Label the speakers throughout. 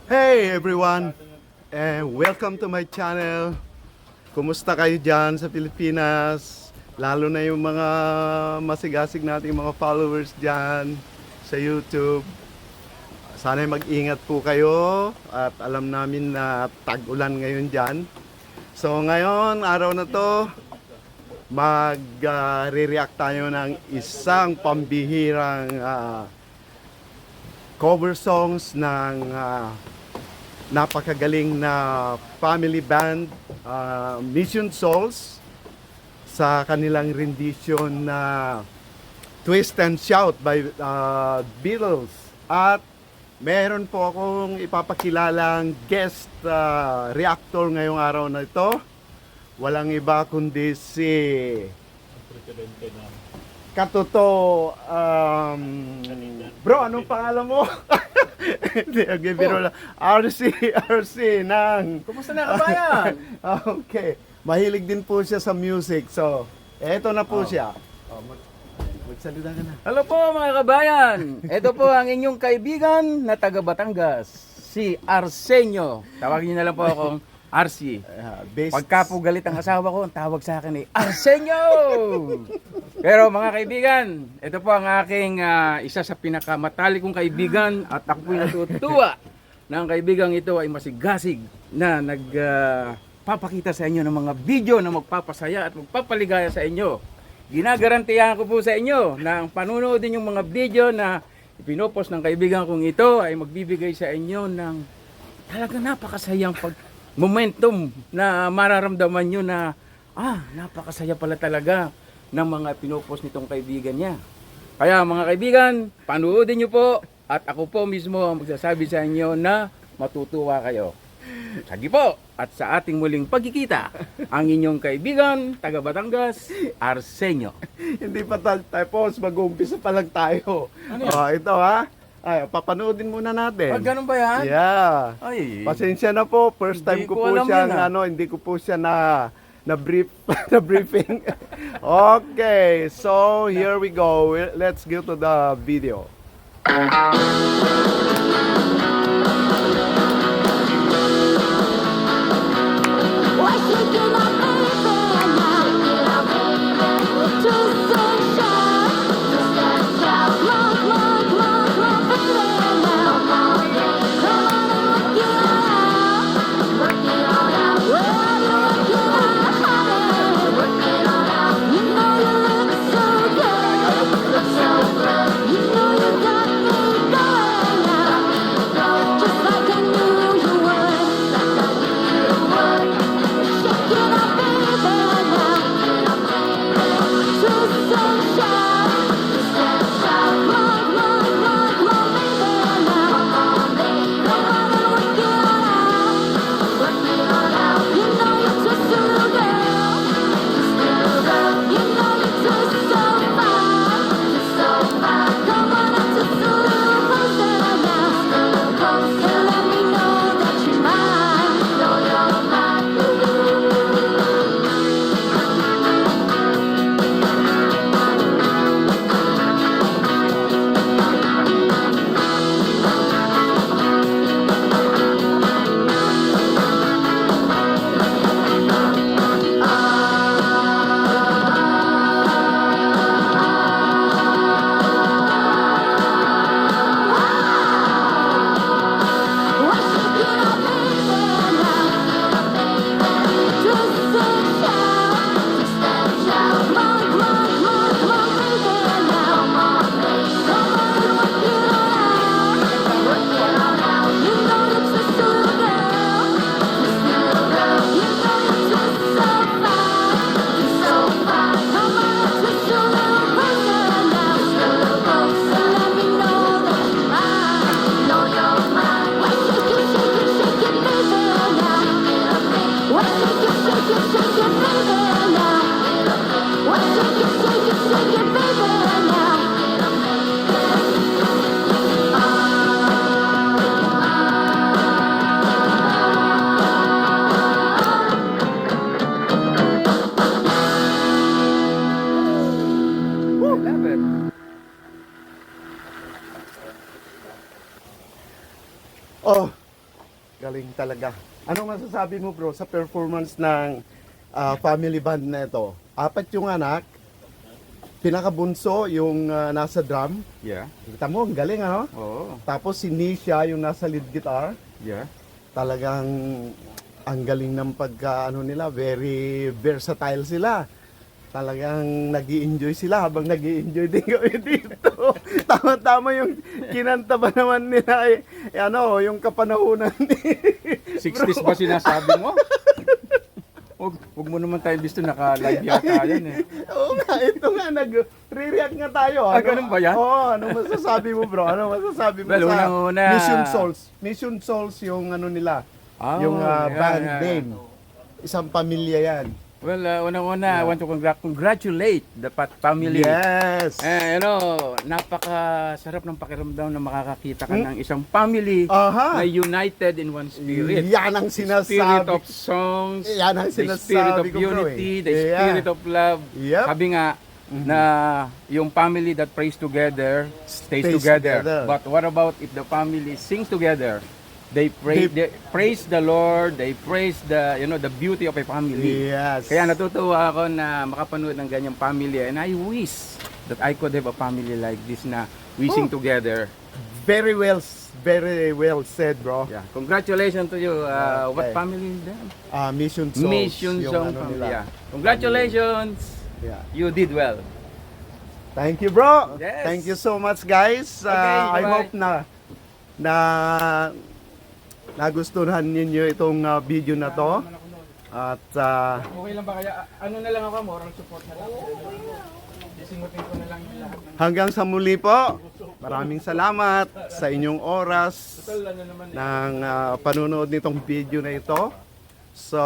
Speaker 1: Hey everyone, and welcome to my channel. Kumusta kayo dyan sa Pilipinas? Lalo na yung mga masigasig nating mga followers dyan sa YouTube. Sana mag-ingat po kayo at alam namin na tag-ulan ngayon dyan. So ngayon, araw na to, mag-react tayo ng isang pambihirang cover songs ng napakagaling na family band, Mission Souls, sa kanilang rendition na Twist and Shout by Beatles. At meron po akong ipapakilalang guest reactor ngayong araw na ito. Walang iba kundi si Katuto. Bro, anong pangalan mo? Hindi, biro lang. RC ng...
Speaker 2: Kumusta na kabayan?
Speaker 1: Okay. Mahilig din po siya sa music. So, eto na po siya. Magsalita ka na.
Speaker 2: Hello po mga kabayan. Ito po ang inyong kaibigan na taga Batangas, si Arsenio. Tawagin niyo na lang po akong RC. Pagka po galit ang asawa ko, ang tawag sa akin ay Arsenio! Pero mga kaibigan, ito po ang aking isa sa pinakamatalik kong kaibigan at ako po'y natutuwa na ang kaibigang ito ay masigasig na nagpapakita sa inyo ng mga video na magpapasaya at magpapaligaya sa inyo. Ginagarantiyahan ko po sa inyo na ang panunood din yung mga video na ipinopost ng kaibigan kong ito ay magbibigay sa inyo ng talagang napakasayang momentum na mararamdaman nyo na napakasaya pala talaga ng mga pinopost nitong kaibigan niya. Kaya mga kaibigan, panoodin nyo po at ako po mismo ang magsasabi sa inyo na matutuwa kayo. Sige po, at sa ating muling pagkikita, ang inyong kaibigan, taga Batangas, Arsenio.
Speaker 1: Hindi pa tapos, mag-uumpisa pa lang tayo.
Speaker 2: Ano yan?
Speaker 1: Ito ha. Ay, papanoodin muna natin.
Speaker 2: Ganun ba yan?
Speaker 1: Yeah.
Speaker 2: Ay,
Speaker 1: Pasensya na po, first time
Speaker 2: Hindi
Speaker 1: ko
Speaker 2: ko
Speaker 1: po
Speaker 2: alam
Speaker 1: siya
Speaker 2: yun,
Speaker 1: hindi ko po siya na brief na briefing. Okay, so here we go. Let's go to the video. Oh, galing talaga. Ano masasabi mo bro sa performance ng family band na ito? 4 yung anak, pinakabunso yung nasa drum.
Speaker 2: Yeah.
Speaker 1: Kita mo, ang galing ano?
Speaker 2: Oo.
Speaker 1: Tapos si Nisha yung nasa lead guitar.
Speaker 2: Yeah.
Speaker 1: Talagang ang galing ng ano nila, very versatile sila. Talagang nag-i-enjoy sila habang nag-i-enjoy din kami dito. Tama-tama yung kinanta ba naman nila yung kapanahunan ni
Speaker 2: 60s ba sinasabi mo? Huwag mo naman tayo gusto naka-live yata yan eh.
Speaker 1: Oo nga, ito nga, nag-re-react nga tayo.
Speaker 2: Ganun ba yan?
Speaker 1: Oo, ano masasabi mo bro? Ano masasabi mo
Speaker 2: Well,
Speaker 1: sa
Speaker 2: unang-una.
Speaker 1: Mission Souls? Mission Souls yung ano nila, yung band name. Isang pamilya yan.
Speaker 2: Well, unang-una, I want to congratulate the Pat family.
Speaker 1: Yes!
Speaker 2: Napakasarap ng pakiramdam na makakakita ka ng isang family
Speaker 1: Aha!
Speaker 2: na united in one spirit.
Speaker 1: Yan ang sinasabi.
Speaker 2: Spirit of songs,
Speaker 1: Yan ang
Speaker 2: the spirit of
Speaker 1: sinasabi ko, bro,
Speaker 2: unity,
Speaker 1: eh.
Speaker 2: the
Speaker 1: Yeah.
Speaker 2: spirit of love.
Speaker 1: Yep.
Speaker 2: Sabi nga na yung family that prays together stays
Speaker 1: Stays
Speaker 2: together.
Speaker 1: together.
Speaker 2: But what about if the family sings together? They praise the Lord, they praise the beauty of a family.
Speaker 1: Yes.
Speaker 2: Kaya natutuwa ako na makapanood ng ganyang family, and I wish that I could have a family like this na we sing together.
Speaker 1: Very well said, bro.
Speaker 2: Yeah. Congratulations to you. What
Speaker 1: Okay.
Speaker 2: family is that?
Speaker 1: Mission Souls.
Speaker 2: Mission
Speaker 1: yung
Speaker 2: Song
Speaker 1: ano
Speaker 2: family.
Speaker 1: nila.
Speaker 2: Yeah. Congratulations.
Speaker 1: Yeah.
Speaker 2: You did well.
Speaker 1: Thank you, bro.
Speaker 2: Yes.
Speaker 1: Thank you so much, guys.
Speaker 2: Okay,
Speaker 1: I
Speaker 2: bye-bye.
Speaker 1: hope na nagustuhan ninyo itong video na to. At
Speaker 2: Okay lang ba kaya? Ano na lang ako, moral support na lang. Sisingutin ko na lang yung lahat.
Speaker 1: hanggang sa muli po. Maraming salamat sa inyong oras ng panunood nitong video na ito. So,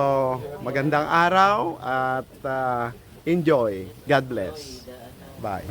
Speaker 1: magandang araw at enjoy. God bless. Bye.